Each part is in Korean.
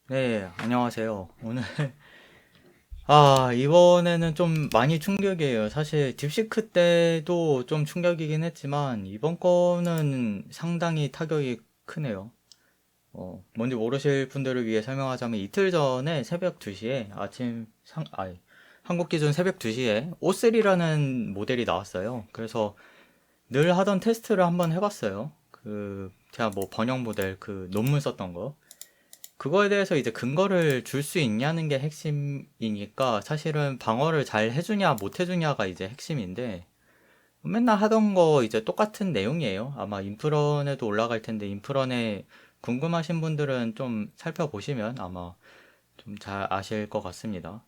네, 안녕하세요. 오늘, 이번에는 좀 많이 충격이에요. 사실 딥시크 때도 좀 충격이긴 했지만, 이번 거는 상당히 타격이 크네요. 뭔지 모르실 분들을 위해 설명하자면, 이틀 전에 새벽 2시에, 한국 기준 새벽 2시에 O3라는 모델이 나왔어요. 그래서 늘 하던 테스트를 한번 해봤어요. 제가 뭐 번역 모델 논문 썼던 거. 그거에 대해서 이제 근거를 줄 수 있냐는 게 핵심이니까 사실은 방어를 잘 해주냐 못 해주냐가 이제 핵심인데 맨날 하던 거 이제 똑같은 내용이에요. 아마 인프런에도 올라갈 텐데 인프런에 궁금하신 분들은 좀 살펴보시면 아마 좀 잘 아실 것 같습니다.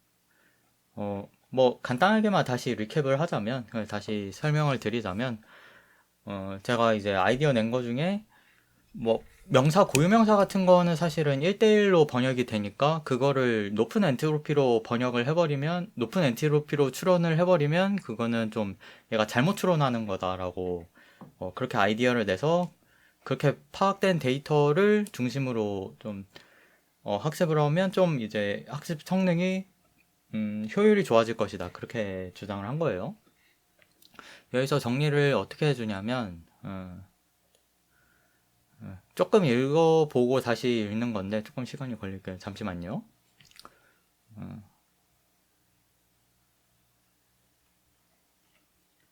뭐 간단하게만 다시 리캡을 하자면 다시 설명을 드리자면 제가 이제 아이디어 낸 거 중에 뭐 명사 고유명사 같은 거는 사실은 1대1로 번역이 되니까 그거를 높은 엔트로피로 번역을 해버리면 높은 엔트로피로 추론을 해버리면 그거는 좀 얘가 잘못 추론하는 거다라고 그렇게 아이디어를 내서 그렇게 파악된 데이터를 중심으로 좀 학습을 하면 좀 이제 학습 성능이 효율이 좋아질 것이다 그렇게 주장을 한 거예요. 여기서 정리를 어떻게 해주냐면 조금 읽어보고 다시 읽는 건데 조금 시간이 걸릴 거예요. 잠시만요.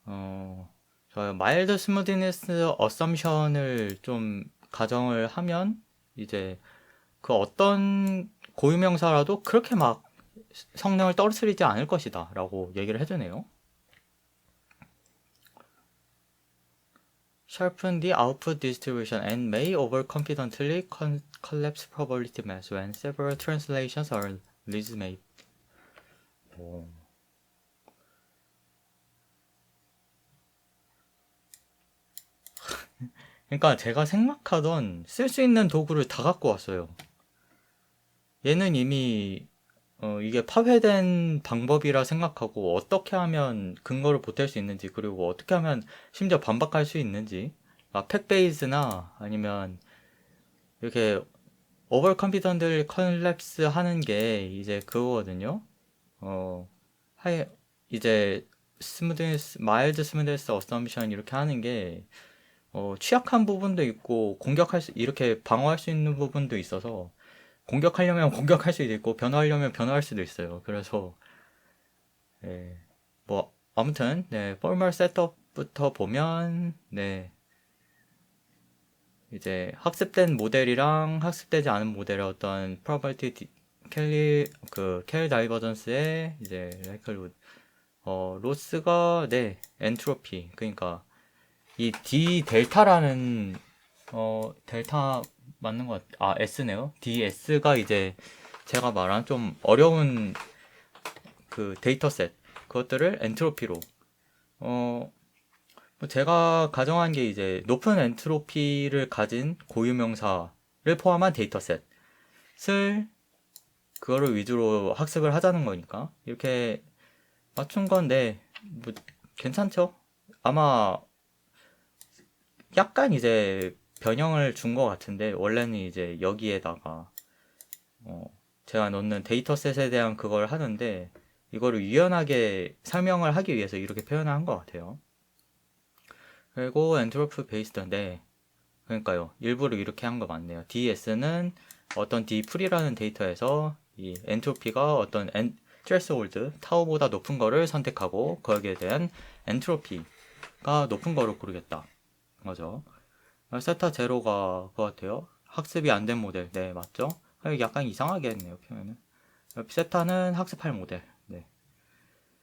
어, 저 마일드 스무디니스 어썸션을 좀 가정을 하면 이제 그 어떤 고유명사라도 그렇게 막 성능을 떨어뜨리지 않을 것이다 라고 얘기를 해주네요. Sharpen the output distribution and may overconfidently collapse probability mass when several translations are legitimate. 오. 그러니까 제가 생각하던 쓸 수 있는 도구를 다 갖고 왔어요. 얘는 이미 이게 파괴된 방법이라 생각하고 어떻게 하면 근거를 보탤 수 있는지 그리고 어떻게 하면 심지어 반박할 수 있는지 팩베이스나 아니면 이렇게 오버 컨피던트 컬랩스 하는 게 이제 그거거든요. 어, 하이 이제 스무드스 마일드 스무드스 어썸션 이렇게 하는 게 취약한 부분도 있고 이렇게 방어할 수 있는 부분도 있어서 공격하려면 공격할 수도 있고 변화하려면 변화할 수도 있어요. 그래서 예, 뭐 아무튼 네, 포멀 셋업부터 보면 네, 이제 학습된 모델이랑 학습되지 않은 모델의 어떤 프로버티 켈 다이버전스의 이제 라이클 로스가 네, 엔트로피 그러니까 이 D 델타라는 델타 맞는 것 S네요. DS가 이제 제가 말한 좀 어려운 그 데이터셋 그것들을 엔트로피로 어, 뭐 제가 가정한 게 이제 높은 엔트로피를 가진 고유명사를 포함한 데이터셋을 그거를 위주로 학습을 하자는 거니까 이렇게 맞춘 건데 뭐 괜찮죠? 아마 약간 이제 변형을 준 것 같은데 원래는 이제 여기에다가 어, 제가 넣는 데이터셋에 대한 그걸 하는데 이거를 유연하게 설명을 하기 위해서 이렇게 표현을 한 것 같아요. 그리고 엔트로피 베이스드인데 그러니까요. 일부러 이렇게 한 거 맞네요. DS는 어떤 D풀이라는 데이터에서 이 엔트로피가 어떤 threshold, 타오보다 높은 거를 선택하고 거기에 대한 엔트로피가 높은 거로 고르겠다. 맞죠? 세타 제로가 그거 같아요. 학습이 안 된 모델. 네, 맞죠? 약간 이상하게 했네요, 표현을. 세타는 학습할 모델. 네.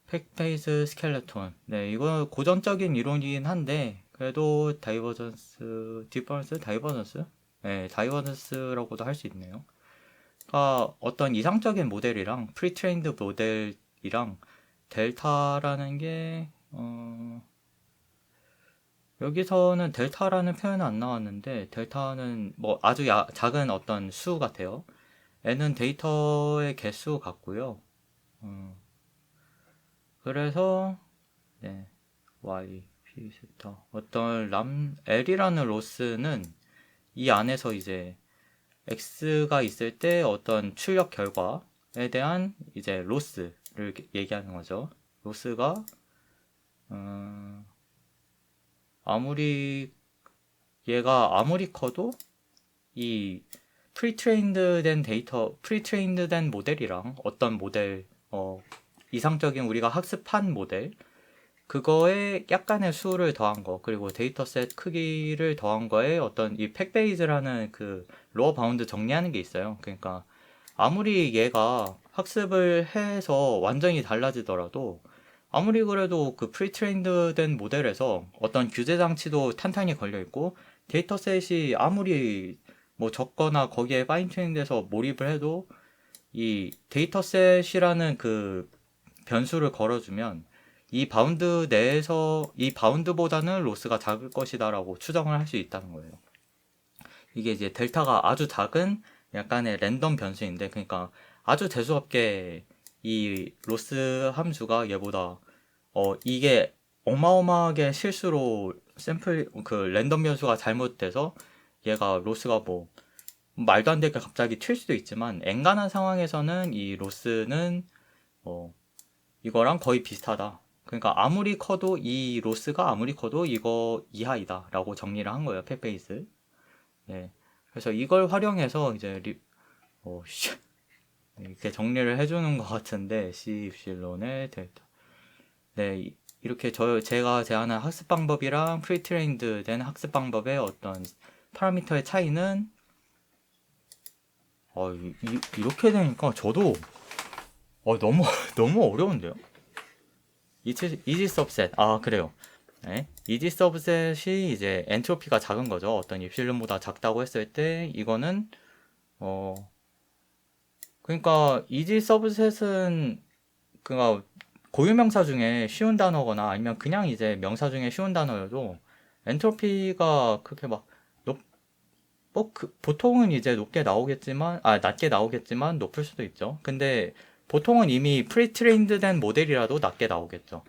팩페이스 스켈레톤. 네, 이거 고전적인 이론이긴 한데, 그래도 다이버전스? 네, 다이버전스라고도 할 수 있네요. 그러니까 어떤 이상적인 모델이랑, 프리트레인드 모델이랑, 델타라는 게, 여기서는 델타라는 표현은 안 나왔는데, 델타는 뭐 아주 작은 어떤 수 같아요. n은 데이터의 개수 같고요. 그래서, 네. y, p, 세타. 어떤 L이라는 로스는 이 안에서 이제 x가 있을 때 어떤 출력 결과에 대한 이제 로스를 얘기하는 거죠. 로스가 아무리 얘가 아무리 커도 이 프리트레인드 된 모델이랑 어떤 모델, 이상적인 우리가 학습한 모델, 그거에 약간의 수를 더한 거, 그리고 데이터셋 크기를 더한 거에 어떤 이 팩베이즈라는 그 로어 바운드 정리하는 게 있어요. 그러니까 아무리 얘가 학습을 해서 완전히 달라지더라도 아무리 그래도 그 프리트레인드 된 모델에서 어떤 규제 장치도 탄탄히 걸려 있고 데이터셋이 아무리 뭐 적거나 거기에 파인 튜닝 돼서 몰입을 해도 이 데이터셋이라는 그 변수를 걸어주면 이 바운드 내에서 이 바운드보다는 로스가 작을 것이다라고 추정을 할 수 있다는 거예요. 이게 이제 델타가 아주 작은 약간의 랜덤 변수인데, 그러니까 아주 재수없게 이 로스 함수가 얘보다 이게 어마어마하게 실수로 샘플 그 랜덤 변수가 잘못돼서 얘가 로스가 뭐 말도 안 되게 갑자기 튈 수도 있지만 엔간한 상황에서는 이 로스는 이거랑 거의 비슷하다. 그러니까 아무리 커도 이 로스가 아무리 커도 이거 이하이다 라고 정리를 한 거예요, 펫베이스. 네. 그래서 이걸 활용해서 이제 이렇게 정리를 해주는 것 같은데 C 입실론의 델타. 네, 이렇게 제가 제안한 학습 방법이랑 프리트레인드 된 학습 방법의 어떤 파라미터의 차이는 이렇게 되니까 저도 너무 너무 어려운데요. 이지 서브셋. 그래요. 네. 이지 서브셋이 이제 엔트로피가 작은 거죠. 어떤 입실론보다 작다고 했을 때 이거는 그러니까 이지 서브셋은 그니까 고유명사 중에 쉬운 단어거나 아니면 그냥 이제 명사 중에 쉬운 단어여도 엔트로피가 그렇게 막 보통은 이제 낮게 나오겠지만 높을 수도 있죠. 근데 보통은 이미 프리트레인드 된 모델이라도 낮게 나오겠죠.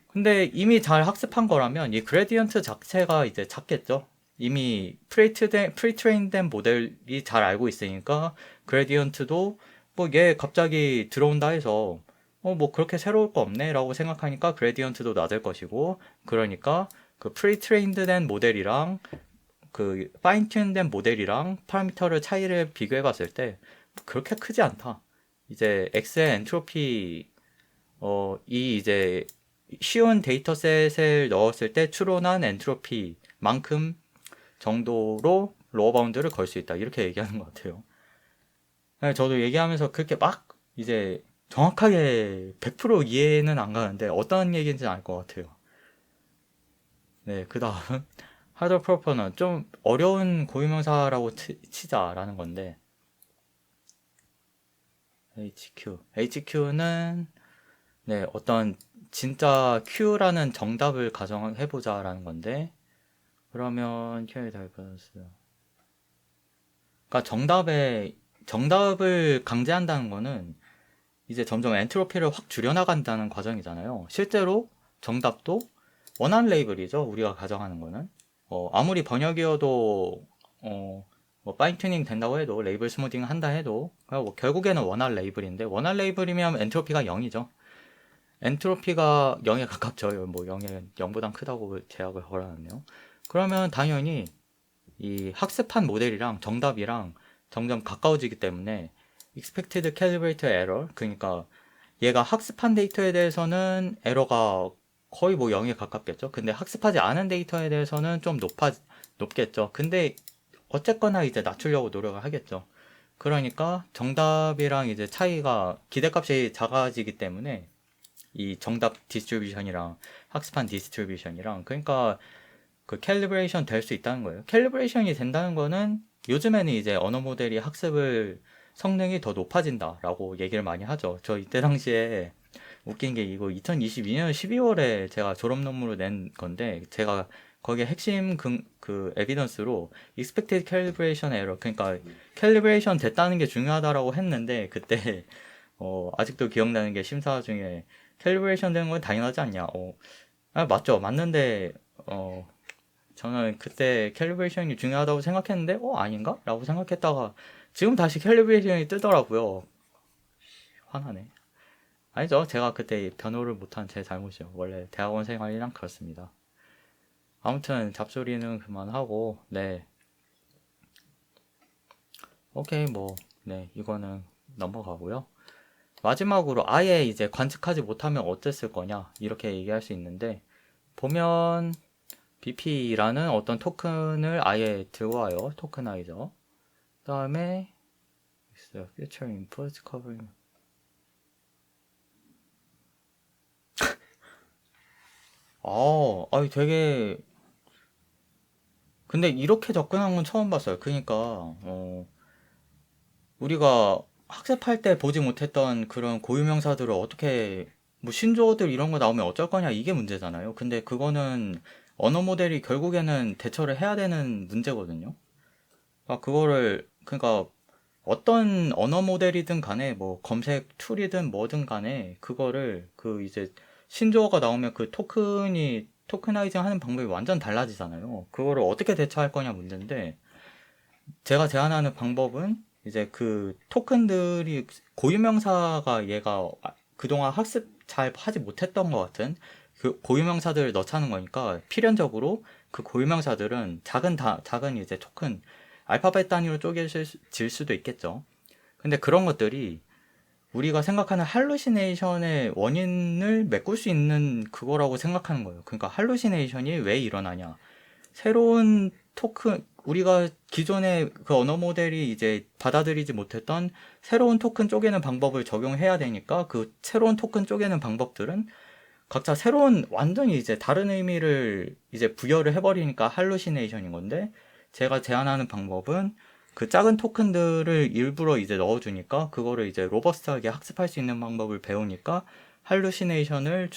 근데 이미 잘 학습한 거라면 이 그레디언트 자체가 이제 작겠죠. 이미 프리트레인 된 모델이 잘 알고 있으니까 그레디언트도 뭐 얘 갑자기 들어온다 해서 뭐 그렇게 새로울 거 없네 라고 생각하니까 그레디언트도 낮을 것이고, 그러니까 그 프리트레인드 된 모델이랑 그 파인 튠된 모델이랑 파라미터를 차이를 비교해 봤을 때 그렇게 크지 않다. 이제 X의 엔트로피 이 이제 쉬운 데이터셋을 넣었을 때 추론한 엔트로피만큼 정도로 로어 바운드를 걸 수 있다. 이렇게 얘기하는 것 같아요. 저도 얘기하면서 그렇게 막 이제 정확하게 100% 이해는 안 가는데 어떤 얘기인지 알 것 같아요. 네, 그 다음 하드 프로퍼는 좀 어려운 고유명사라고 치자라는 건데, HQ는 네, 어떤 진짜 Q라는 정답을 가정해보자라는 건데, 그러면 Q의 다이버스. 그러니까 정답을 강제한다는 거는 이제 점점 엔트로피를 확 줄여나간다는 과정이잖아요. 실제로 정답도 원한 레이블이죠. 우리가 가정하는 거는. 아무리 번역이어도, 뭐 파인 튜닝 된다고 해도, 레이블 스무딩 한다 해도, 뭐 결국에는 원한 레이블인데, 원한 레이블이면 엔트로피가 0이죠. 엔트로피가 0에 가깝죠. 뭐 0보단 크다고 제약을 걸어놨네요. 그러면 당연히 이 학습한 모델이랑 정답이랑 점점 가까워지기 때문에 expected calibrated error, 그러니까 얘가 학습한 데이터에 대해서는 에러가 거의 뭐 0에 가깝겠죠. 근데 학습하지 않은 데이터에 대해서는 좀 높겠죠. 근데 어쨌거나 이제 낮추려고 노력을 하겠죠. 그러니까 정답이랑 이제 차이가 기대값이 작아지기 때문에 이 정답 디스트리뷰션이랑 학습한 디스트리뷰션이랑, 그러니까 그 캘리브레이션 될 수 있다는 거예요. 캘리브레이션이 된다는 거는 요즘에는 이제 언어 모델이 학습을 성능이 더 높아진다라고 얘기를 많이 하죠. 저 이때 당시에 웃긴 게 이거 2022년 12월에 제가 졸업 논문으로 낸 건데, 제가 거기에 핵심 그 에비던스로 expected calibration error, 그러니까 캘리브레이션 됐다는 게 중요하다라고 했는데, 그때 아직도 기억나는 게 심사 중에 캘리브레이션 되는 건 당연하지 않냐. 맞죠. 맞는데 저는 그때 캘리브레이션이 중요하다고 생각했는데, 아닌가? 라고 생각했다가, 지금 다시 캘리브레이션이 뜨더라고요. 화나네. 아니죠. 제가 그때 변호를 못한 제 잘못이요. 원래 대학원 생활이랑 그렇습니다. 아무튼 잡소리는 그만하고, 네. 오케이, 뭐, 네. 이거는 넘어가고요. 마지막으로 아예 이제 관측하지 못하면 어땠을 거냐, 이렇게 얘기할 수 있는데, 보면 BP라는 어떤 토큰을 아예 들고 와요. 토크나이저. 그 다음에 future input covering. 아니 되게, 근데 이렇게 접근한 건 처음 봤어요. 그러니까 우리가 학습할 때 보지 못했던 그런 고유명사들을 어떻게, 뭐 신조어들 이런 거 나오면 어쩔 거냐, 이게 문제잖아요. 근데 그거는 언어 모델이 결국에는 대처를 해야 되는 문제거든요. 그거를, 그러니까 어떤 언어 모델이든 간에 뭐 검색 툴이든 뭐든 간에 그거를 그 이제 신조어가 나오면 그 토크나이징 하는 방법이 완전 달라지잖아요. 그거를 어떻게 대처할 거냐 문제인데, 제가 제안하는 방법은 이제 그 토큰들이 고유명사가 얘가 그동안 학습 잘 하지 못했던 것 같은 그 고유명사들을 넣자는 거니까, 필연적으로 그 고유명사들은 작은 이제 토큰, 알파벳 단위로 쪼개질 수도 있겠죠. 근데 그런 것들이 우리가 생각하는 할루시네이션의 원인을 메꿀 수 있는 그거라고 생각하는 거예요. 그러니까 할루시네이션이 왜 일어나냐, 새로운 토큰, 우리가 기존의 그 언어 모델이 이제 받아들이지 못했던 새로운 토큰 쪼개는 방법을 적용해야 되니까, 그 새로운 토큰 쪼개는 방법들은 각자 새로운 완전히 이제 다른 의미를 이제 부여를 해버리니까 할루시네이션인 건데, 제가 제안하는 방법은 그 작은 토큰들을 일부러 이제 넣어주니까 그거를 이제 로버스트하게 학습할 수 있는 방법을 배우니까 할루시네이션을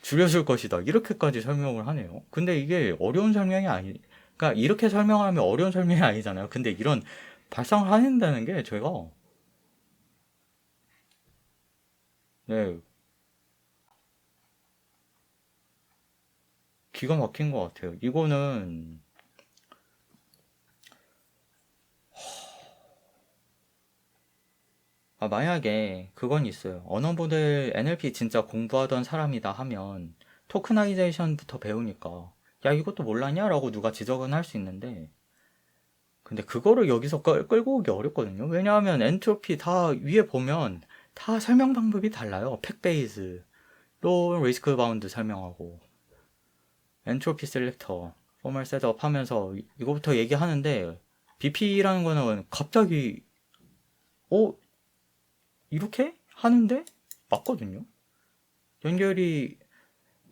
줄여줄 것이다, 이렇게까지 설명을 하네요. 근데 이게 어려운 설명이 그러니까 이렇게 설명하면 어려운 설명이 아니잖아요. 근데 이런 발상을 해낸다는 게 제가, 네, 기가 막힌 것 같아요. 이거는, 만약에 그건 있어요. 언어 모델 NLP 진짜 공부하던 사람이다 하면 토크나이제이션부터 배우니까, 야, 이것도 몰랐냐? 라고 누가 지적은 할 수 있는데, 근데 그거를 여기서 끌고 오기 어렵거든요. 왜냐하면 엔트로피 다 위에 보면 다 설명 방법이 달라요. 팩 베이스, 로 리스크 바운드 설명하고, 엔트로피 셀렉터, 포멀 셋업 하면서 이거부터 얘기하는데, BP라는 거는 갑자기, 어? 이렇게 하는데? 맞거든요. 연결이,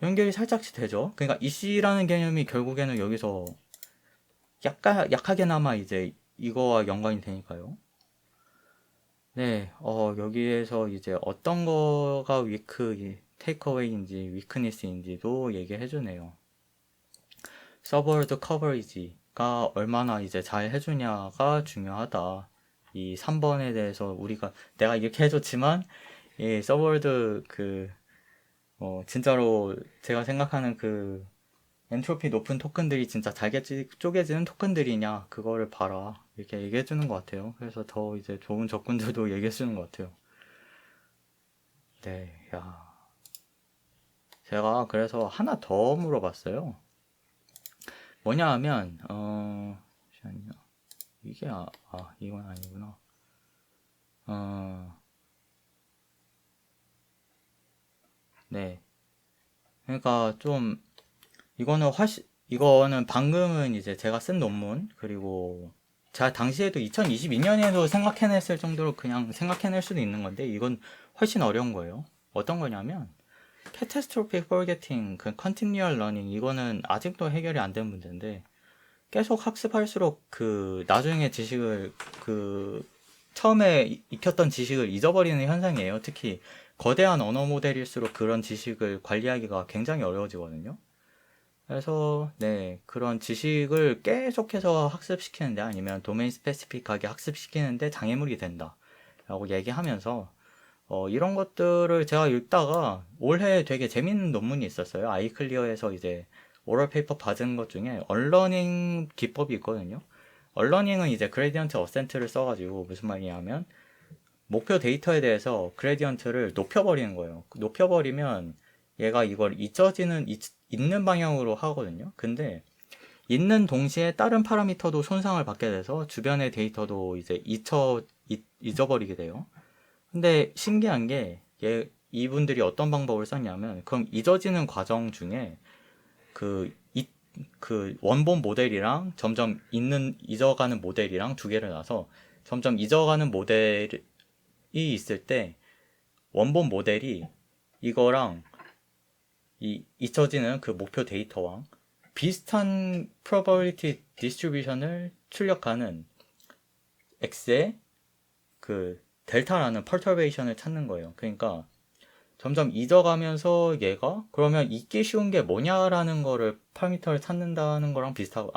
연결이 살짝씩 되죠. 그러니까 EC라는 개념이 결국에는 여기서 약하게나마 이제 이거와 연관이 되니까요. 네, 여기에서 이제 어떤 거가 테이크어웨이인지 위크니스인지도 얘기해 주네요. 서버드 커버리지가 얼마나 이제 잘 해주냐가 중요하다. 이 3번에 대해서 내가 이렇게 해줬지만, 이 서버드 진짜로 제가 생각하는 그 엔트로피 높은 토큰들이 진짜 잘게 쪼개지는 토큰들이냐, 그거를 봐라, 이렇게 얘기해 주는 것 같아요. 그래서 더 이제 좋은 접근들도 얘기해 주는 것 같아요. 네, 야. 제가 그래서 하나 더 물어봤어요. 뭐냐 하면, 잠시만요. 이건 아니구나. 어, 네. 그러니까 좀, 이거는 방금은 이제 제가 쓴 논문, 그리고 제가 당시에도 2022년에도 생각해냈을 정도로 그냥 생각해낼 수도 있는 건데, 이건 훨씬 어려운 거예요. 어떤 거냐면, catastrophic forgetting, 그 continual learning, 이거는 아직도 해결이 안 된 문제인데, 계속 학습할수록 나중에 처음에 익혔던 지식을 잊어버리는 현상이에요. 특히 거대한 언어 모델일수록 그런 지식을 관리하기가 굉장히 어려워지거든요. 그래서 네, 그런 지식을 계속해서 학습시키는데, 아니면 도메인 스페시픽하게 학습시키는데 장애물이 된다 라고 얘기하면서, 이런 것들을 제가 읽다가 올해 되게 재밌는 논문이 있었어요. 아이클리어에서 이제 오럴 페이퍼 받은 것 중에 언러닝 기법이 있거든요. 언러닝은 이제 그레디언트 어센트를 써가지고 무슨 말이냐면 목표 데이터에 대해서 그레디언트를 높여버리는 거예요. 높여버리면 얘가 이걸 있는 방향으로 하거든요. 근데 있는 동시에 다른 파라미터도 손상을 받게 돼서 주변의 데이터도 이제 잊어버리게 돼요. 근데 신기한 게 이분들이 어떤 방법을 썼냐면 그럼 잊어지는 과정 중에 그, 그 원본 모델이랑 점점 잊어가는 모델이랑 두 개를 놔서 점점 잊어가는 모델이 있을 때 원본 모델이 이거랑 잊혀지는 그 목표 데이터와 비슷한 probability distribution을 출력하는 x의 그 델타라는 perturbation을 찾는 거예요. 그러니까 점점 잊어가면서 얘가 그러면 잊기 쉬운 게 뭐냐라는 거를 파라미터를 찾는다는 거랑 비슷하고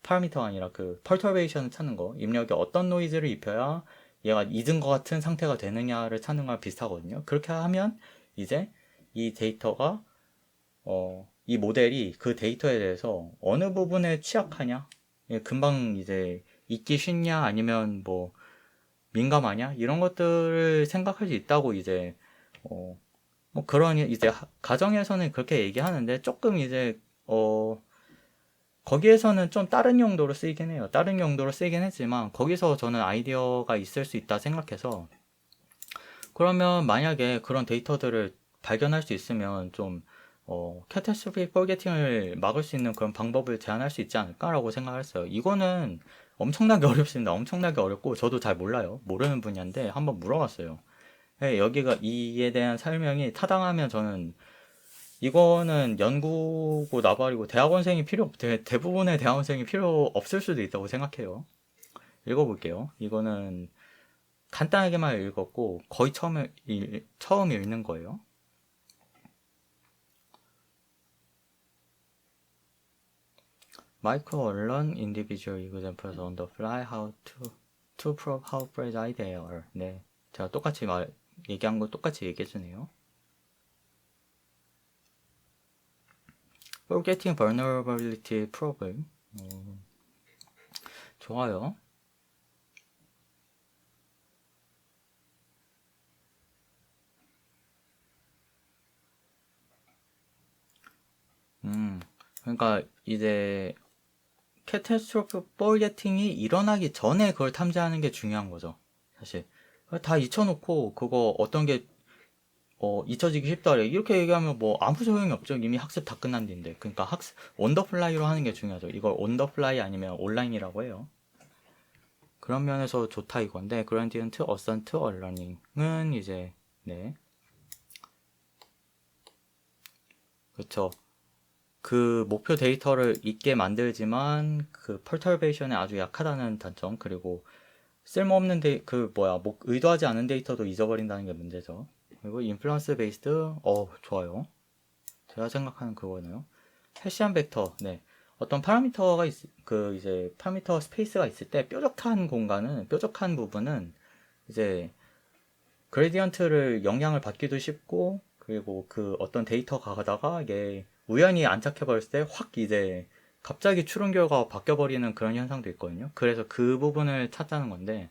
파라미터가 아니라 그 perturbation을 찾는 거 입력에 어떤 노이즈를 입혀야 얘가 잊은 것 같은 상태가 되느냐를 찾는 거랑 비슷하거든요. 그렇게 하면 이제 이 데이터가 이 모델이 그 데이터에 대해서 어느 부분에 취약하냐, 금방 이제 잊기 쉽냐, 아니면 뭐 민감하냐, 이런 것들을 생각할 수 있다고 이제, 뭐 그런 이제 가정에서는 그렇게 얘기하는데 조금 이제, 거기에서는 좀 다른 용도로 쓰이긴 해요. 다른 용도로 쓰이긴 했지만, 거기서 저는 아이디어가 있을 수 있다 생각해서, 그러면 만약에 그런 데이터들을 발견할 수 있으면 좀 캐타스트로픽 포게팅을 막을 수 있는 그런 방법을 제안할 수 있지 않을까라고 생각을 했어요. 이거는 엄청나게 어렵습니다. 엄청나게 어렵고 저도 잘 몰라요. 모르는 분야인데 한번 물어봤어요. 네, 여기가 이에 대한 설명이 타당하면 저는 이거는 연구고 나발이고 대학원생이 대부분의 대학원생이 필요 없을 수도 있다고 생각해요. 읽어볼게요. 이거는 간단하게만 읽었고 거의 처음 읽는 거예요. Micro learn individual examples on the fly to prove how fragile they are. 네, 제가 얘기한 거 똑같이 얘기해주네요. Forgetting vulnerability problem. 좋아요. 그러니까 이제 캐타스트로프 포게팅이 일어나기 전에 그걸 탐지하는 게 중요한 거죠. 사실 다 잊혀놓고 그거 어떤 게 잊혀지기 쉽다래 이렇게 얘기하면 뭐 아무 소용이 없죠. 이미 학습 다 끝난 뒤인데. 그러니까 학습 온더플라이로 하는 게 중요하죠. 이걸 온더플라이 아니면 온라인이라고 해요. 그런 면에서 좋다 이건데 그랜디언트 어센트 얼러닝은 이제 네 그렇죠. 그 목표 데이터를 있게 만들지만 그 펄터베이션에 아주 약하다는 단점 그리고 쓸모없는 의도하지 않은 데이터도 잊어버린다는 게 문제죠. 그리고 인플루언스 베이스드 좋아요. 제가 생각하는 그거네요. 해시안 벡터 네 어떤 이제 파라미터 스페이스가 있을 때 뾰족한 부분은 이제 그레디언트를 영향을 받기도 쉽고 그리고 그 어떤 데이터가 가다가 이게 우연히 안착해버렸을 때 확 이제 갑자기 추론 결과가 바뀌어버리는 그런 현상도 있거든요. 그래서 그 부분을 찾자는 건데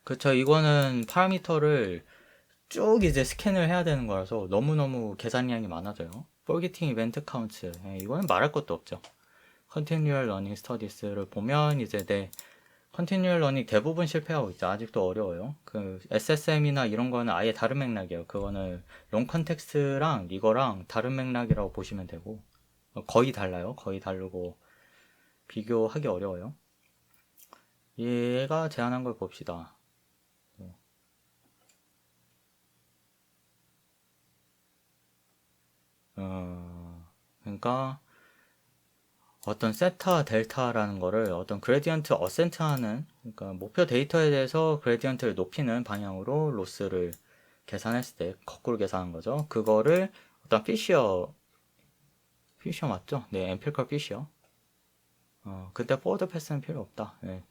그렇죠. 이거는 파라미터를 쭉 이제 스캔을 해야 되는 거라서 너무너무 계산량이 많아져요. forgetting event counts 이거는 말할 것도 없죠. continual learning studies를 보면 이제 컨티뉴얼 러닝 대부분 실패하고 있죠. 아직도 어려워요. 그 SSM이나 이런 거는 아예 다른 맥락이에요. 그거는 롱 컨텍스트랑 이거랑 다른 맥락이라고 보시면 되고 거의 달라요. 거의 다르고 비교하기 어려워요. 얘가 제안한 걸 봅시다. 그러니까 어떤 세타, 델타라는 거를 어떤 그레디언트 어센트 하는, 그러니까 목표 데이터에 대해서 그레디언트를 높이는 방향으로 로스를 계산했을 때, 거꾸로 계산한 거죠. 그거를 어떤 피셔 맞죠? 네, 엠피리컬 피셔. 그때 포워드 패스는 필요 없다. 네.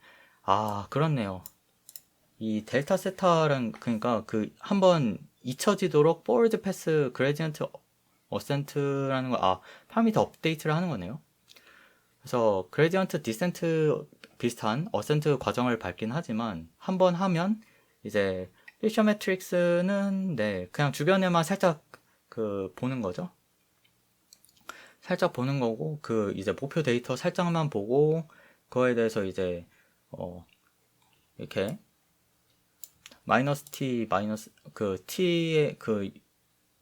그렇네요. 이 델타 세타는, 그러니까 한번 잊혀지도록 포워드 패스 그레디언트 어센트라는 파라미터 업데이트를 하는 거네요. 그래서 그레디언트 디센트 비슷한 어센트 과정을 밟긴 하지만 한번 하면 이제 피셔 매트릭스는 네, 그냥 주변에만 살짝 보는 거죠. 살짝 보는 거고 이제 목표 데이터 살짝만 보고 그거에 대해서 이제 이렇게 마이너스 t 마이너스 t의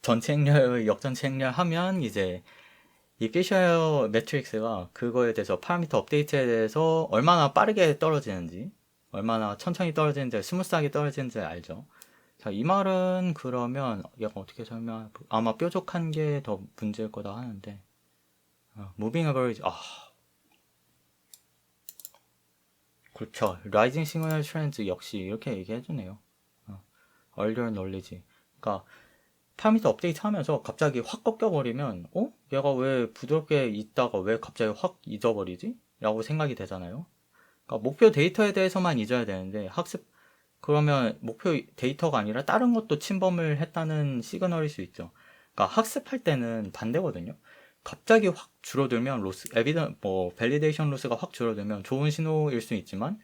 전체 행렬 역전체 행렬 하면 이제 이 피셔 매트릭스가 그거에 대해서 파라미터 업데이트에 대해서 얼마나 빠르게 떨어지는지 얼마나 천천히 떨어지는지 스무스하게 떨어지는지 알죠. 자, 이 말은 그러면 얘가 어떻게 아마 뾰족한 게 더 문제일 거다 하는데 무빙 어버리지 그렇죠. 라이징 시그널 트렌드 역시 이렇게 얘기해주네요. 얼리얼 놀리지. 그러니까 파라미터 업데이트 하면서 갑자기 확 꺾여버리면 얘가 왜 부드럽게 있다가 왜 갑자기 확 잊어버리지? 라고 생각이 되잖아요. 그러니까 목표 데이터에 대해서만 잊어야 되는데 그러면 목표 데이터가 아니라 다른 것도 침범을 했다는 시그널일 수 있죠. 그러니까 학습할 때는 반대거든요. 갑자기 확 줄어들면 밸리데이션 로스가 확 줄어들면 좋은 신호일 수 있지만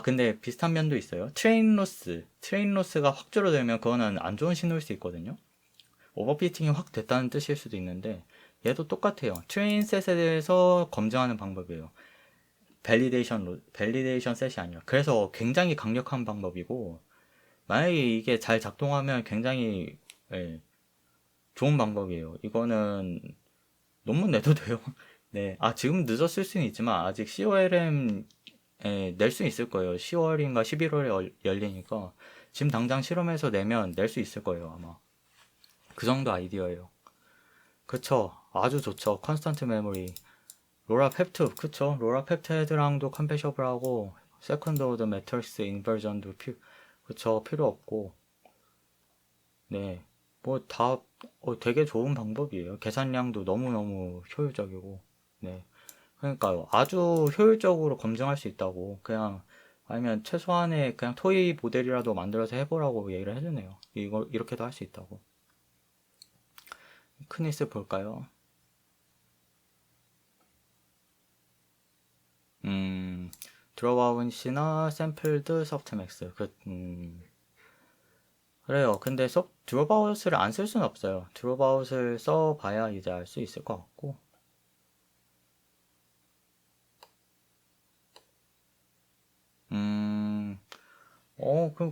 근데 비슷한 면도 있어요. 트레인 로스가 확 줄어들면 그거는 안 좋은 신호일 수 있거든요. 오버피팅이 확 됐다는 뜻일 수도 있는데 얘도 똑같아요. 트레인 셋에 대해서 검증하는 방법이에요. 밸리데이션 셋이 아니라. 그래서 굉장히 강력한 방법이고 만약에 이게 잘 작동하면 굉장히 좋은 방법이에요. 이거는 논문 내도 돼요. 네. 지금 늦었을 수는 있지만 아직 COLM 낼 수 있을 거예요. 10월인가 11월에 열리니까 지금 당장 실험해서 내면 낼 수 있을 거예요, 아마. 그 정도 아이디어예요. 그쵸. 아주 좋죠. 컨스턴트 메모리. 로라 펩트, 그쵸. 로라 펩트헤드랑도 컴패셔블하고 세컨드 오더 매트릭스 인버전도 그쵸. 필요 없고. 네. 되게 좋은 방법이에요. 계산량도 너무너무 효율적이고. 네. 그러니까요. 아주 효율적으로 검증할 수 있다고. 아니면 최소한의 그냥 토이 모델이라도 만들어서 해보라고 얘기를 해주네요. 이렇게도 할 수 있다고. 크니스 볼까요? 드롭아웃이나 샘플드 소프트맥스. 그래요. 근데 드롭아웃을 안 쓸 수는 없어요. 드롭아웃을 써봐야 이제 알 수 있을 것 같고.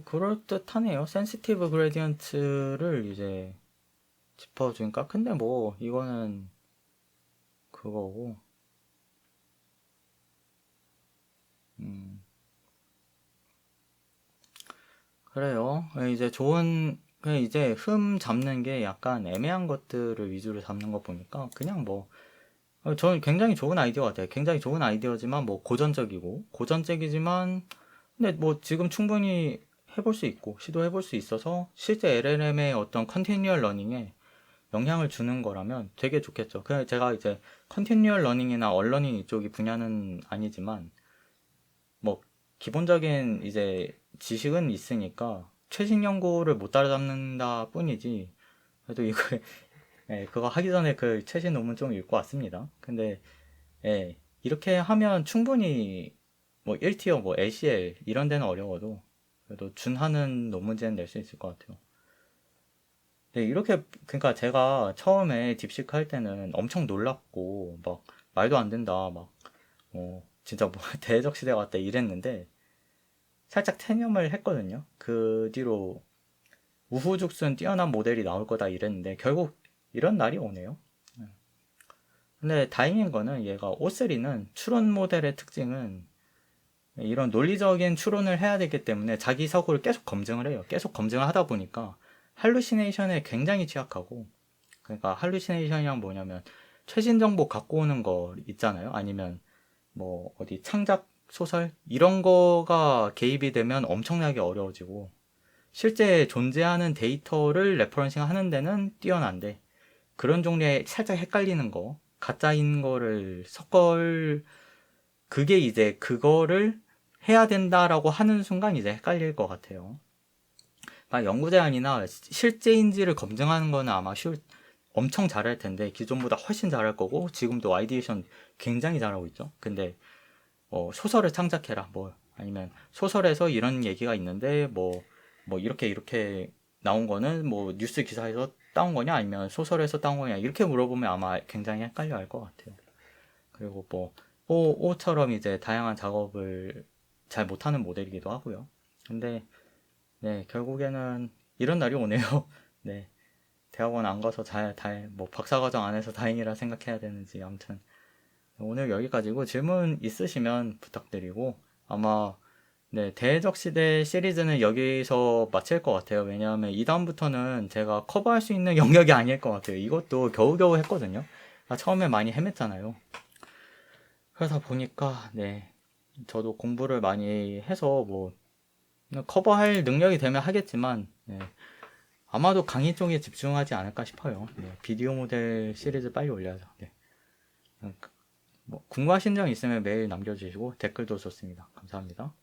그럴듯하네요. 센시티브 그레디언트를 이제 짚어주니까. 근데 이거는 그거고. 그래요. 이제 흠 잡는 게 약간 애매한 것들을 위주로 잡는 거 보니까 저는 굉장히 좋은 아이디어 같아요. 굉장히 좋은 아이디어지만 고전적이지만 근데 지금 충분히 해볼 수 있고 시도해볼 수 있어서 실제 LLM의 어떤 컨티뉴얼 러닝에 영향을 주는 거라면 되게 좋겠죠. 그냥 제가 이제 컨티뉴얼 러닝이나 얼러닝 이쪽이 분야는 아니지만 기본적인 이제 지식은 있으니까 최신 연구를 못 따라잡는다 뿐이지 그래도 그거 하기 전에 최신 논문 좀 읽고 왔습니다. 근데 이렇게 하면 충분히 1티어 ACL 이런 데는 어려워도 그래도 준하는 논문지는 낼 수 있을 것 같아요. 네, 그러니까 제가 처음에 딥시크 할 때는 엄청 놀랍고 말도 안 된다 진짜 대적 시대 같다 이랬는데 살짝 태념을 했거든요. 그 뒤로 우후죽순 뛰어난 모델이 나올 거다 이랬는데 결국 이런 날이 오네요. 근데 다행인 거는 얘가 O3는 추론 모델의 특징은 이런 논리적인 추론을 해야 되기 때문에 자기 사고를 계속 검증을 해요. 계속 검증을 하다 보니까 할루시네이션에 굉장히 취약하고 그러니까 할루시네이션이란 뭐냐면 최신 정보 갖고 오는 거 있잖아요. 아니면 어디 창작 소설 이런 거가 개입이 되면 엄청나게 어려워지고 실제 존재하는 데이터를 레퍼런싱 하는 데는 뛰어난데 그런 종류의 살짝 헷갈리는 거 가짜인 거를 그게 이제 그거를 해야 된다라고 하는 순간 이제 헷갈릴 것 같아요. 연구 제안이나 실제인지를 검증하는 거는 아마 엄청 잘할 텐데 기존보다 훨씬 잘할 거고 지금도 아이디에이션 굉장히 잘하고 있죠. 근데 소설을 창작해라 뭐 아니면 소설에서 이런 얘기가 있는데 뭐 이렇게 나온 거는 뭐 뉴스 기사에서 따온 거냐 아니면 소설에서 따온 거냐 이렇게 물어보면 아마 굉장히 헷갈려 할 것 같아요. 그리고 뭐 오처럼 이제 다양한 작업을 잘 못하는 모델이기도 하고요. 근데 네 결국에는 이런 날이 오네요. 네 대학원 안 가서 뭐 박사과정 안 해서 다행이라 생각해야 되는지 아무튼 오늘 여기까지고 질문 있으시면 부탁드리고 아마 네, 대적 시대 시리즈는 여기서 마칠 것 같아요. 왜냐하면 이 다음부터는 제가 커버할 수 있는 영역이 아닐 것 같아요. 이것도 겨우겨우 했거든요. 처음에 많이 헤맸잖아요. 그러다 보니까 네, 저도 공부를 많이 해서 뭐 커버할 능력이 되면 하겠지만 네, 아마도 강의 쪽에 집중하지 않을까 싶어요. 네, 비디오 모델 시리즈 빨리 올려야죠. 네. 뭐 궁금하신 점 있으면 메일 남겨주시고 댓글도 좋습니다. 감사합니다.